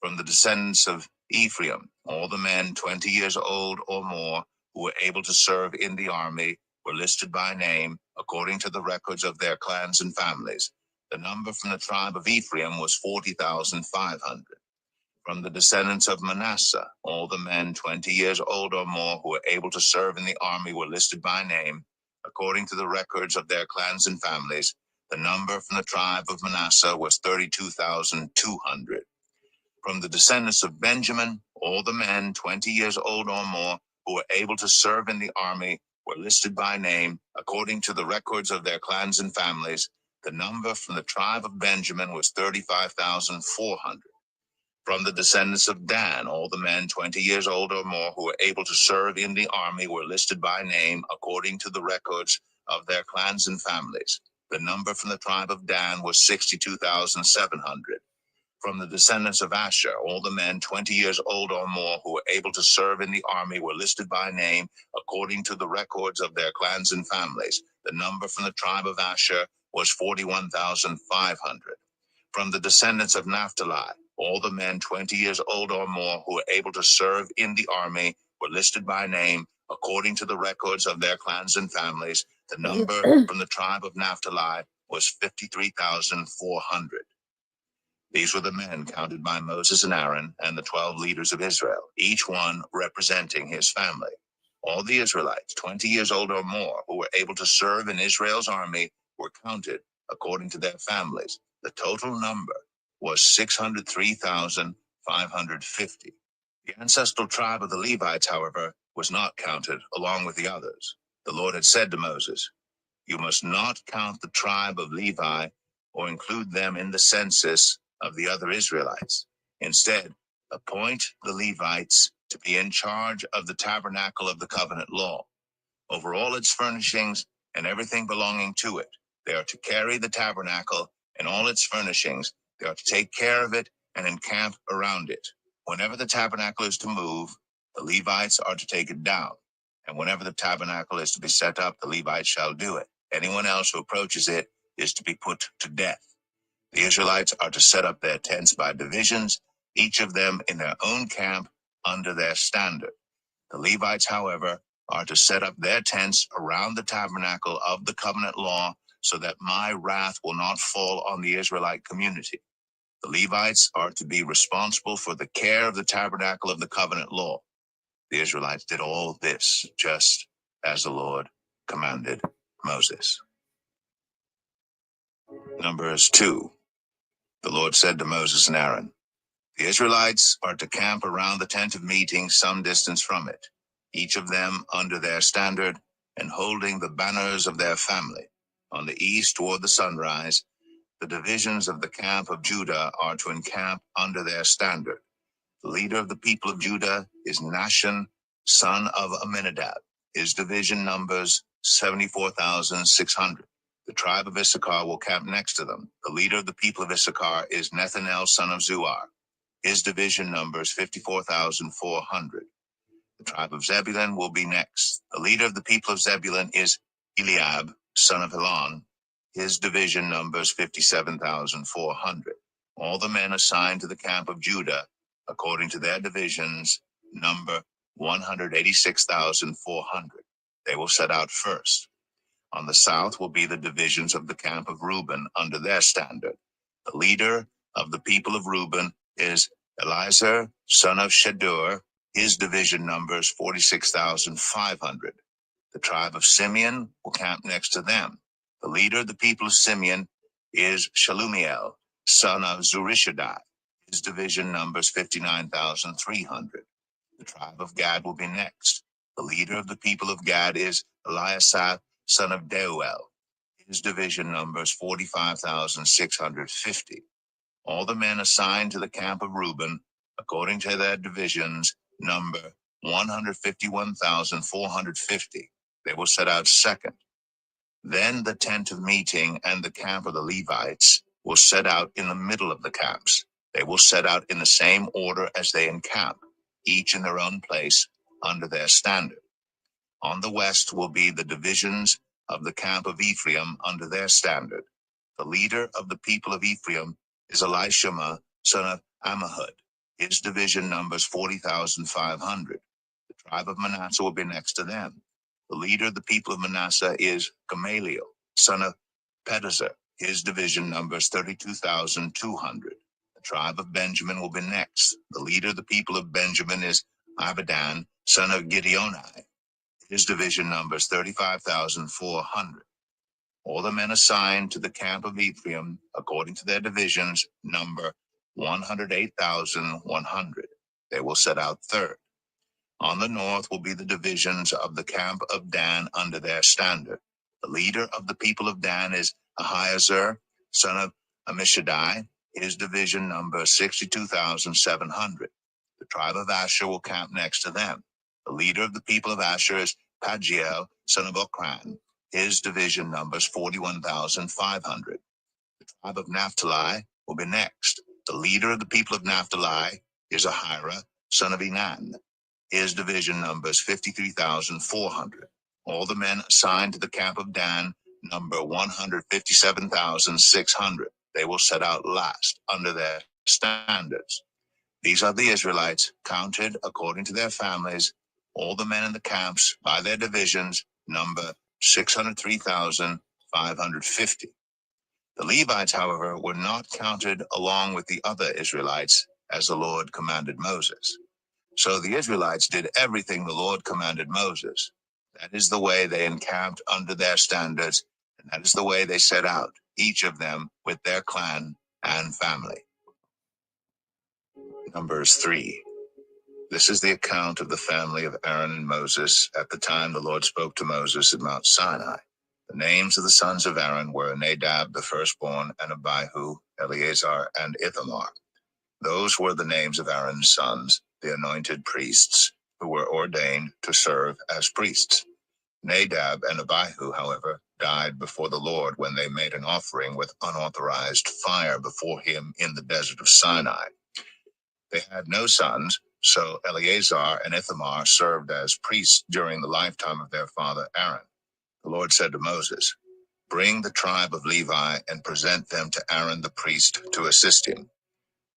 from the descendants of Ephraim, all the men 20 years old or more who were able to serve in the army were listed by name, according to the records of their clans and families. The number from the tribe of Ephraim was 40,500. From the descendants of Manasseh, all the men 20 years old or more who were able to serve in the army were listed by name, according to the records of their clans and families. The number from the tribe of Manasseh was 32,200. From the descendants of Benjamin, all the men 20 years old or more who were able to serve in the army were listed by name, according to the records of their clans and families. The number from the tribe of Benjamin was 35,400. From the descendants of Dan, all the men 20 years old or more who were able to serve in the army were listed by name, according to the records of their clans and families. The number from the tribe of Dan was 62,700. From the descendants of Asher, all the men 20 years old or more who were able to serve in the army were listed by name, according to the records of their clans and families. The number from the tribe of Asher was 41,500. From the descendants of Naphtali, all the men 20 years old or more who were able to serve in the army were listed by name, according to the records of their clans and families. The number from the tribe of Naphtali was 53,400. These were the men counted by Moses and Aaron and the 12 leaders of Israel, each one representing his family. All the Israelites, 20 years old or more, who were able to serve in Israel's army were counted according to their families. The total number was 603,550. The ancestral tribe of the Levites, however, was not counted along with the others. The Lord had said to Moses, "You must not count the tribe of Levi or include them in the census of the other Israelites. Instead, appoint the Levites to be in charge of the tabernacle of the covenant law, over all its furnishings and everything belonging to it. They are to carry the tabernacle and all its furnishings. They are to take care of it and encamp around it. Whenever the tabernacle is to move, the Levites are to take it down. And whenever the tabernacle is to be set up, the Levites shall do it. Anyone else who approaches it is to be put to death. The Israelites are to set up their tents by divisions, each of them in their own camp under their standard. The Levites, however, are to set up their tents around the tabernacle of the covenant law, so that my wrath will not fall on the Israelite community. The Levites are to be responsible for the care of the tabernacle of the covenant law. The Israelites did all this just as the Lord commanded Moses." Numbers 2. The Lord said to Moses and Aaron, "The Israelites are to camp around the tent of meeting some distance from it, each of them under their standard and holding the banners of their family. On the east toward the sunrise, the divisions of the camp of Judah are to encamp under their standard. The leader of the people of Judah is Nahshon, son of Amminadab. His division numbers 74,600. The tribe of Issachar will camp next to them. The leader of the people of Issachar is Nethanel, son of Zuar. His division numbers 54,400. The tribe of Zebulun will be next. The leader of the people of Zebulun is Eliab, son of Helon. His division numbers 57,400. All the men assigned to the camp of Judah, according to their divisions, number 186,400. They will set out first. On the south will be the divisions of the camp of Reuben under their standard. The leader of the people of Reuben is Eliezer, son of Shedur. His division numbers 46,500. The tribe of Simeon will camp next to them. The leader of the people of Simeon is Shalumiel, son of Zurishaddai. His division numbers 59,300. The tribe of Gad will be next. The leader of the people of Gad is Eliasaph, son of Deuel. His division numbers 45,650. All the men assigned to the camp of Reuben, according to their divisions, number 151,450. They will set out second. Then the tent of meeting and the camp of the Levites will set out in the middle of the camps. They will set out in the same order as they encamp, each in their own place under their standard. On the west will be the divisions of the camp of Ephraim under their standard. The leader of the people of Ephraim is Elishama, son of Ammihud. His division numbers 40,500. The tribe of Manasseh will be next to them. The leader of the people of Manasseh is Gamaliel, son of Pedazur. His division numbers 32,200. The tribe of Benjamin will be next. The leader of the people of Benjamin is Abidan, son of Gideoni. His division numbers 35,400. All the men assigned to the camp of Ephraim, according to their divisions, number 108,100. They will set out third. On the north will be the divisions of the camp of Dan under their standard. The leader of the people of Dan is Ahiezer, son of Ammishaddai. His division number 62,700. The tribe of Asher will camp next to them. The leader of the people of Asher is Pagiel, son of Okran. His division numbers 41,500. The tribe of Naphtali will be next. The leader of the people of Naphtali is Ahira, son of Enan. His division numbers 53,400. All the men assigned to the camp of Dan number 157,600. They will set out last under their standards. These are the Israelites, counted according to their families. All the men in the camps, by their divisions, number 603,550. The Levites, however, were not counted along with the other Israelites, as the Lord commanded Moses. So the Israelites did everything the Lord commanded Moses. That is the way they encamped under their standards, and that is the way they set out, each of them with their clan and family. Numbers 3. This is the account of the family of Aaron and Moses at the time the Lord spoke to Moses at Mount Sinai. The names of the sons of Aaron were Nadab the firstborn, and Abihu, Eleazar, and Ithamar. Those were the names of Aaron's sons, the anointed priests, who were ordained to serve as priests. Nadab and Abihu, however, died before the Lord when they made an offering with unauthorized fire before him in the desert of Sinai. They had no sons, so Eleazar and Ithamar served as priests during the lifetime of their father Aaron. The Lord said to Moses, "Bring the tribe of Levi and present them to Aaron the priest to assist him.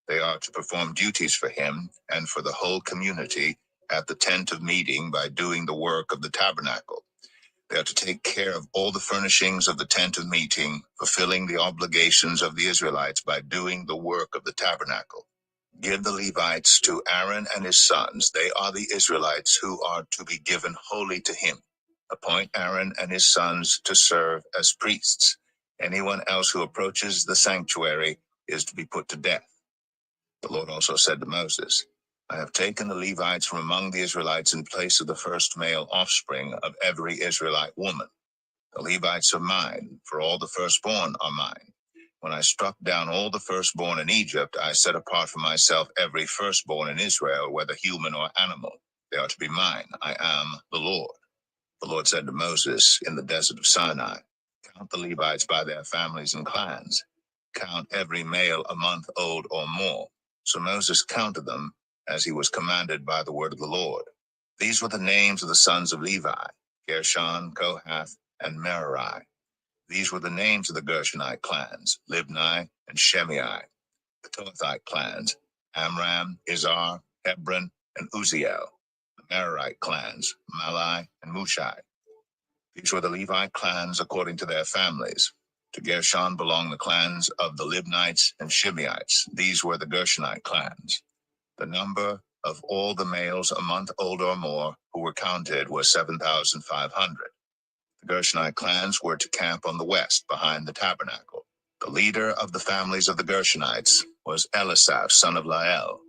They are to perform duties for him and for the whole community at the tent of meeting by doing the work of the tabernacle. They are to take care of all the furnishings of the tent of meeting, fulfilling the obligations of the Israelites by doing the work of the tabernacle. Give the Levites to Aaron and his sons. They are the Israelites who are to be given wholly to him. Appoint Aaron and his sons to serve as priests. Anyone else who approaches the sanctuary is to be put to death." The Lord also said to Moses, "I have taken the Levites from among the Israelites in place of the first male offspring of every Israelite woman. The Levites are mine, for all the firstborn are mine. When I struck down all the firstborn in Egypt, I set apart for myself every firstborn in Israel, whether human or animal. They are to be mine. I am the Lord." The Lord said to Moses in the desert of Sinai, "Count the Levites by their families and clans. Count every male a month old or more." So Moses counted them as he was commanded by the word of the Lord. These were the names of the sons of Levi: Gershon, Kohath, and Merari. These were the names of the Gershonite clans: Libni and Shimei. The Kohathite clans: Amram, Izhar, Hebron, and Uzziel. The Merarite clans: Malai and Mushai. These were the Levi clans according to their families. To Gershon belonged the clans of the Libnites and Shimeites. These were the Gershonite clans. The number of all the males a month old or more who were counted was 7,500. The Gershonite clans were to camp on the west behind the tabernacle. The leader of the families of the Gershonites was Elisaph, son of Lael.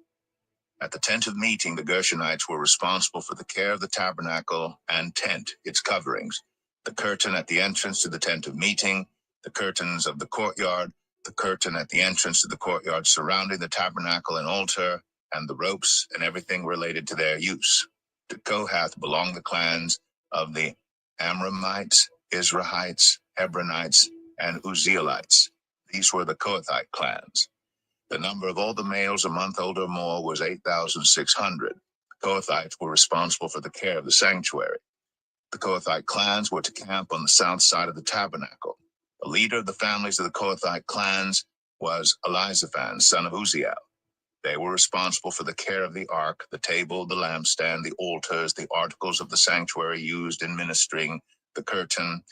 At the tent of meeting, the Gershonites were responsible for the care of the tabernacle and tent, its coverings, the curtain at the entrance to the tent of meeting, the curtains of the courtyard, the curtain at the entrance to the courtyard surrounding the tabernacle and altar, and the ropes and everything related to their use. To Kohath belonged the clans of the Amramites, Israelites, Hebronites, and Uzzielites. These were the Kohathite clans. The number of all the males a month old or more was 8,600. The Kohathites were responsible for the care of the sanctuary. The Kohathite clans were to camp on the south side of the tabernacle. The leader of the families of the Kohathite clans was Elizaphan, son of Uzziel. They were responsible for the care of the ark, the table, the lampstand, the altars, the articles of the sanctuary used in ministering, the curtain,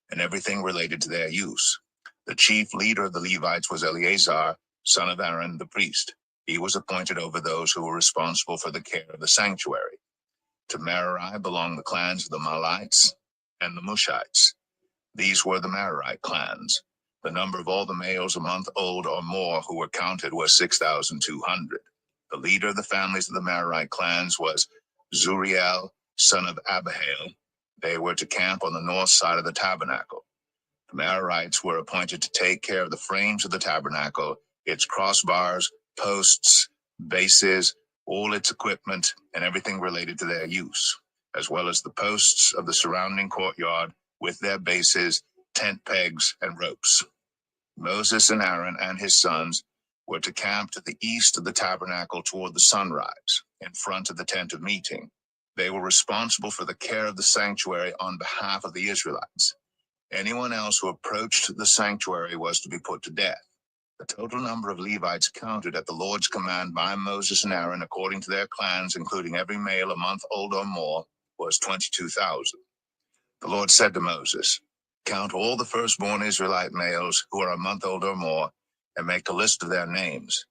and everything related to their use. The chief leader of the Levites was Eleazar, son of Aaron the priest. He was appointed over those who were responsible for the care of the sanctuary. To Merari belonged the clans of the Mahlites and the Mushites. These were the Merarite clans. The number of all the males a month old or more who were counted was 6,200. The leader of the families of the Merarite clans was Zuriel, son of Abihail. They were to camp on the north side of the tabernacle. The Merarites were appointed to take care of the frames of the tabernacle, its crossbars, posts, bases, all its equipment, and everything related to their use, as well as the posts of the surrounding courtyard with their bases, tent pegs, and ropes. Moses and Aaron and his sons were to camp to the east of the tabernacle toward the sunrise, in front of the tent of meeting. They were responsible for the care of the sanctuary on behalf of the Israelites. Anyone else who approached the sanctuary was to be put to death. The total number of Levites counted at the Lord's command by Moses and Aaron according to their clans, including every male a month old or more, was 22,000. The Lord said to Moses, "Count all the firstborn Israelite males who are a month old or more, and make a list of their names.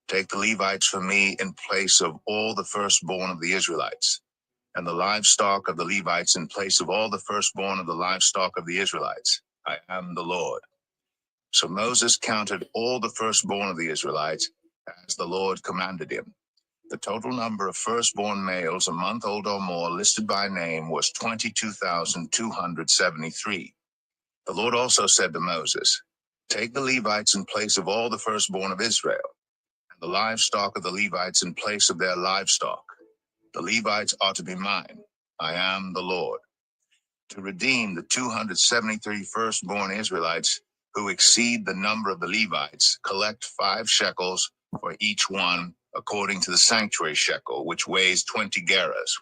Take the Levites for me in place of all the firstborn of the Israelites, and the livestock of the Levites in place of all the firstborn of the livestock of the Israelites. I am the Lord." So Moses counted all the firstborn of the Israelites as the Lord commanded him. The total number of firstborn males a month old or more listed by name was 22,273. The Lord also said to Moses, "Take the Levites in place of all the firstborn of Israel, and the livestock of the Levites in place of their livestock. The Levites are to be mine. I am the Lord. To redeem the 273 firstborn Israelites who exceed the number of the Levites, collect 5 shekels for each one, according to the sanctuary shekel, which weighs 20 gerahs.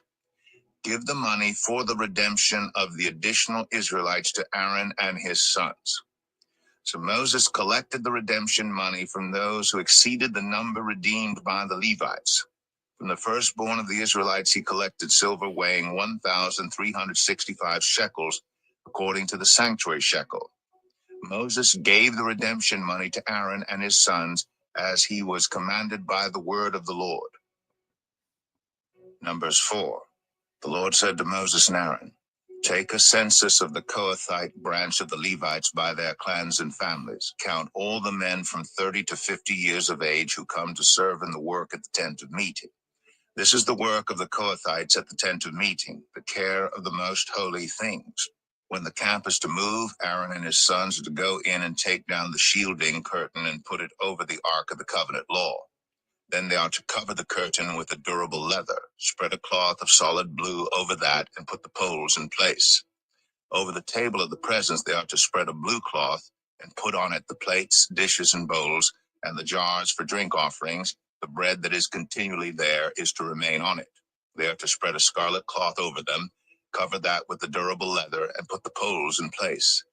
Give the money for the redemption of the additional Israelites to Aaron and his sons." So Moses collected the redemption money from those who exceeded the number redeemed by the Levites. From the firstborn of the Israelites he collected silver weighing 1,365 shekels, according to the sanctuary shekel. Moses gave the redemption money to Aaron and his sons as he was commanded by the word of the Lord. Numbers 4. The Lord said to Moses and Aaron, "Take a census of the Kohathite branch of the Levites by their clans and families. Count all the men from 30 to 50 years of age who come to serve in the work at the tent of meeting. This is the work of the Kohathites at the tent of meeting, the care of the most holy things. When the camp is to move, Aaron and his sons are to go in and take down the shielding curtain and put it over the Ark of the Covenant law. Then they are to cover the curtain with a durable leather, spread a cloth of solid blue over that, and put the poles in place. Over the table of the presence they are to spread a blue cloth and put on it the plates, dishes, and bowls, and the jars for drink offerings. The bread that is continually there is to remain on it. They are to spread a scarlet cloth over them, cover that with the durable leather, and put the poles in place.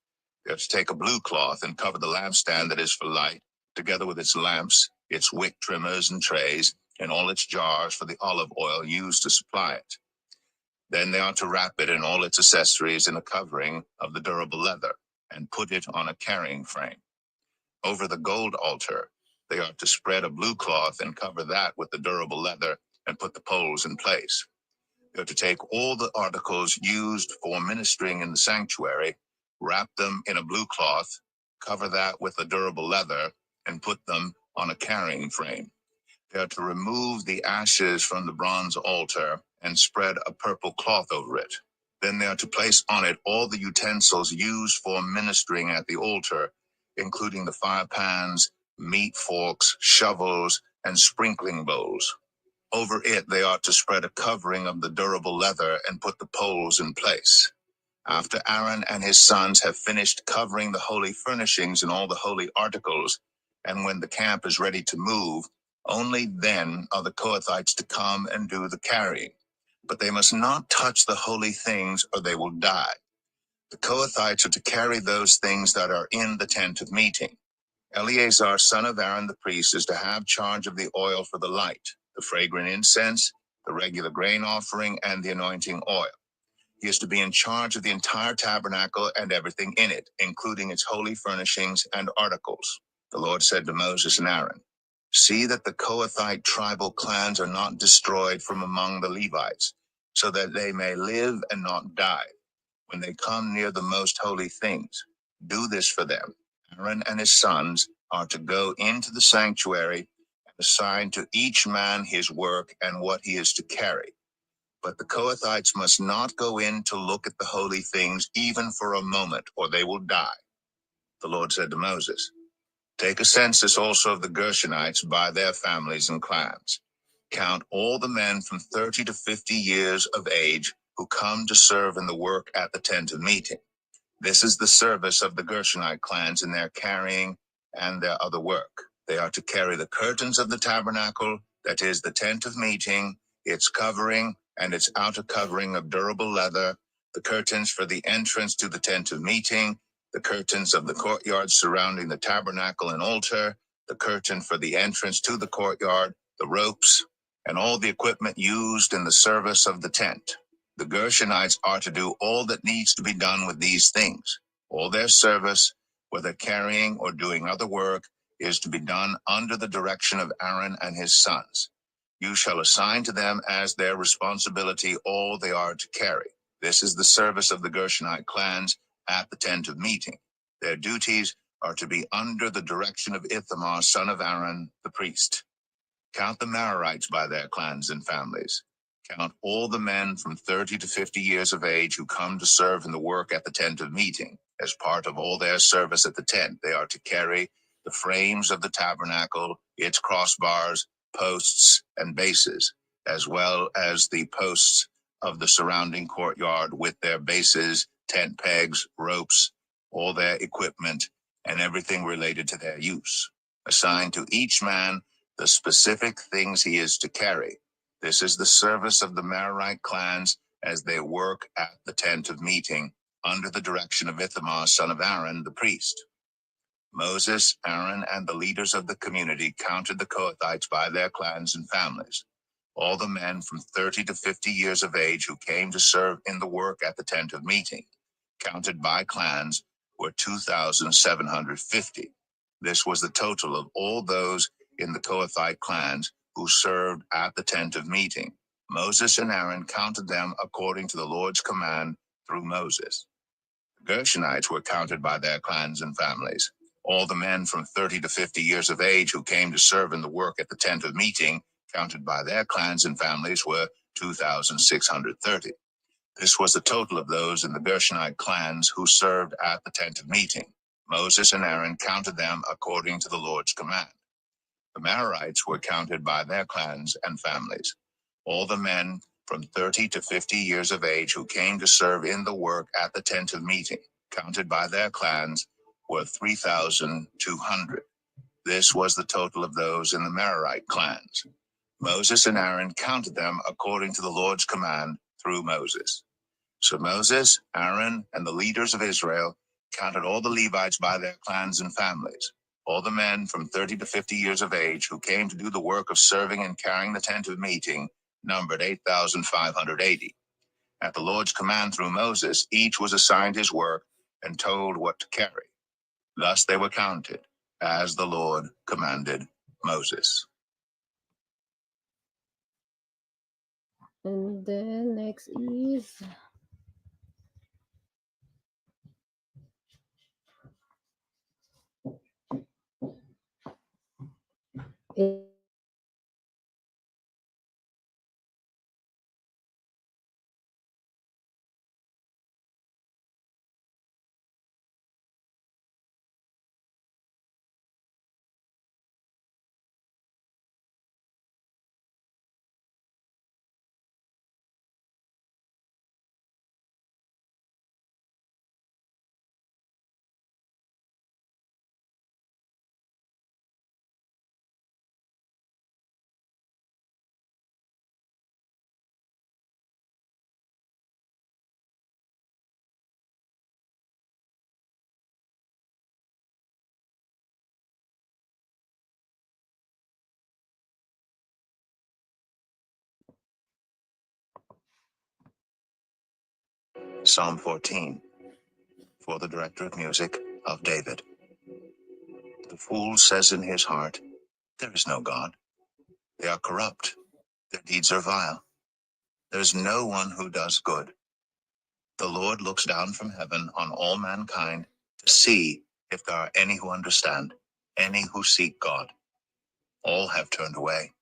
They are to take a blue cloth and cover the lampstand that is for light, together with its lamps, its wick trimmers and trays, and all its jars for the olive oil used to supply it. Then they are to wrap it and all its accessories in a covering of the durable leather, and put it on a carrying frame. Over the gold altar, they are to spread a blue cloth and cover that with the durable leather, and put the poles in place. They are to take all the articles used for ministering in the sanctuary, wrap them in a blue cloth, cover that with the durable leather, and put them on a carrying frame. They are to remove the ashes from the bronze altar and spread a purple cloth over it. Then they are to place on it all the utensils used for ministering at the altar, including the fire pans, meat forks, shovels, and sprinkling bowls. Over it they are to spread a covering of the durable leather and put the poles in place. After Aaron and his sons have finished covering the holy furnishings and all the holy articles, and when the camp is ready to move, only then are the Kohathites to come and do the carrying. But they must not touch the holy things, or they will die. The Kohathites are to carry those things that are in the tent of meeting. Eleazar, son of Aaron the priest, is to have charge of the oil for the light, the fragrant incense, the regular grain offering, and the anointing oil. He is to be in charge of the entire tabernacle and everything in it, including its holy furnishings and articles. The Lord said to Moses and Aaron, "See that the Kohathite tribal clans are not destroyed from among the Levites, so that they may live and not die. When they come near the most holy things, do this for them. Aaron and his sons are to go into the sanctuary and assign to each man his work and what he is to carry. But the Kohathites must not go in to look at the holy things even for a moment, or they will die." The Lord said to Moses, "Take a census also of the Gershonites by their families and clans. Count all the men from 30 to 50 years of age who come to serve in the work at the tent of meeting. This is the service of the Gershonite clans in their carrying and their other work. They are to carry the curtains of the tabernacle, that is the tent of meeting, its covering and its outer covering of durable leather, the curtains for the entrance to the tent of meeting, the curtains of the courtyard surrounding the tabernacle and altar, the curtain for the entrance to the courtyard, the ropes, and all the equipment used in the service of the tent. The Gershonites are to do all that needs to be done with these things. All their service, whether carrying or doing other work, is to be done under the direction of Aaron and his sons. You shall assign to them as their responsibility all they are to carry. This is the service of the Gershonite clans at the tent of meeting. Their duties are to be under the direction of Ithamar, son of Aaron, the priest. Count the Merarites by their clans and families. Count all the men from 30 to 50 years of age who come to serve in the work at the tent of meeting. As part of all their service at the tent, they are to carry the frames of the tabernacle, its crossbars, posts, and bases, as well as the posts of the surrounding courtyard with their bases, tent pegs, ropes, all their equipment, and everything related to their use. Assign to each man the specific things he is to carry. This is the service of the Merarite clans as they work at the tent of meeting under the direction of Ithamar, son of Aaron, the priest. Moses, Aaron, and the leaders of the community counted the Kohathites by their clans and families. All the men from 30 to 50 years of age who came to serve in the work at the tent of meeting, counted by clans, were 2,750. This was the total of all those in the Kohathite clans who served at the tent of meeting. Moses and Aaron counted them according to the Lord's command through Moses. The Gershonites were counted by their clans and families. All the men from 30 to 50 years of age who came to serve in the work at the tent of meeting, counted by their clans and families, were 2,630. This was the total of those in the Gershonite clans who served at the tent of meeting. Moses and Aaron counted them according to the Lord's command. The Merarites were counted by their clans and families. All the men from 30 to 50 years of age who came to serve in the work at the tent of meeting, counted by their clans, were 3,200. This was the total of those in the Merarite clans. Moses and Aaron counted them according to the Lord's command through Moses. So Moses, Aaron, and the leaders of Israel counted all the Levites by their clans and families, all the men from 30 to 50 years of age who came to do the work of serving and carrying the tent of meeting, numbered 8,580. At the Lord's command through Moses, each was assigned his work and told what to carry. Thus they were counted, as the Lord commanded Moses. And then next is Psalm 14, for the director of music of David. The fool says in his heart, there is no God. They are corrupt. Their deeds are vile. There is no one who does good. The Lord looks down from heaven on all mankind to see if there are any who understand, any who seek God. All have turned away.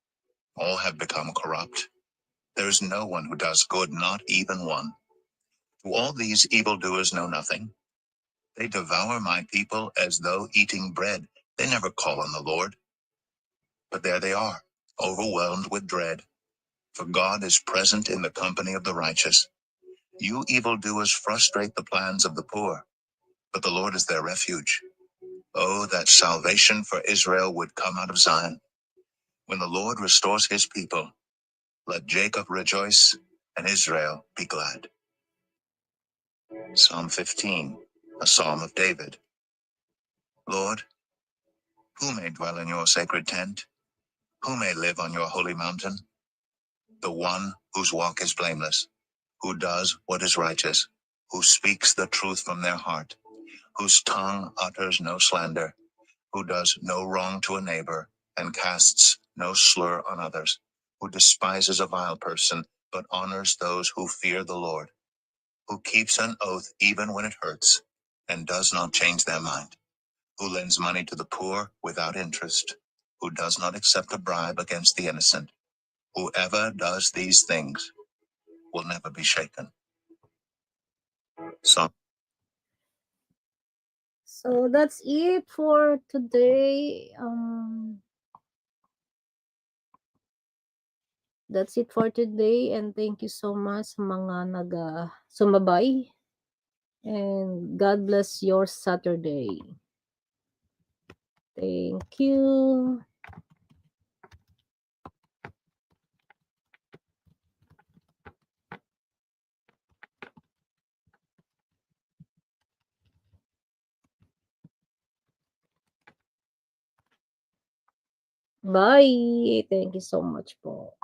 All have become corrupt. There is no one who does good, not even one. Do all these evildoers know nothing? They devour my people as though eating bread. They never call on the Lord. But there they are, overwhelmed with dread. For God is present in the company of the righteous. You evildoers frustrate the plans of the poor, but the Lord is their refuge. Oh, that salvation for Israel would come out of Zion. When the Lord restores his people, let Jacob rejoice and Israel be glad. Psalm 15, a psalm of David. Lord, who may dwell in your sacred tent? Who may live on your holy mountain? The one whose walk is blameless, who does what is righteous, who speaks the truth from their heart, whose tongue utters no slander, who does no wrong to a neighbor, and casts no slur on others, who despises a vile person, but honors those who fear the Lord, who keeps an oath even when it hurts, and does not change their mind, who lends money to the poor without interest, who does not accept a bribe against the innocent. Whoever does these things will never be shaken. So that's it for today. That's it for today, and thank you so much sa mga sumabay, and God bless your Saturday. Thank you. Bye. Thank you so much po.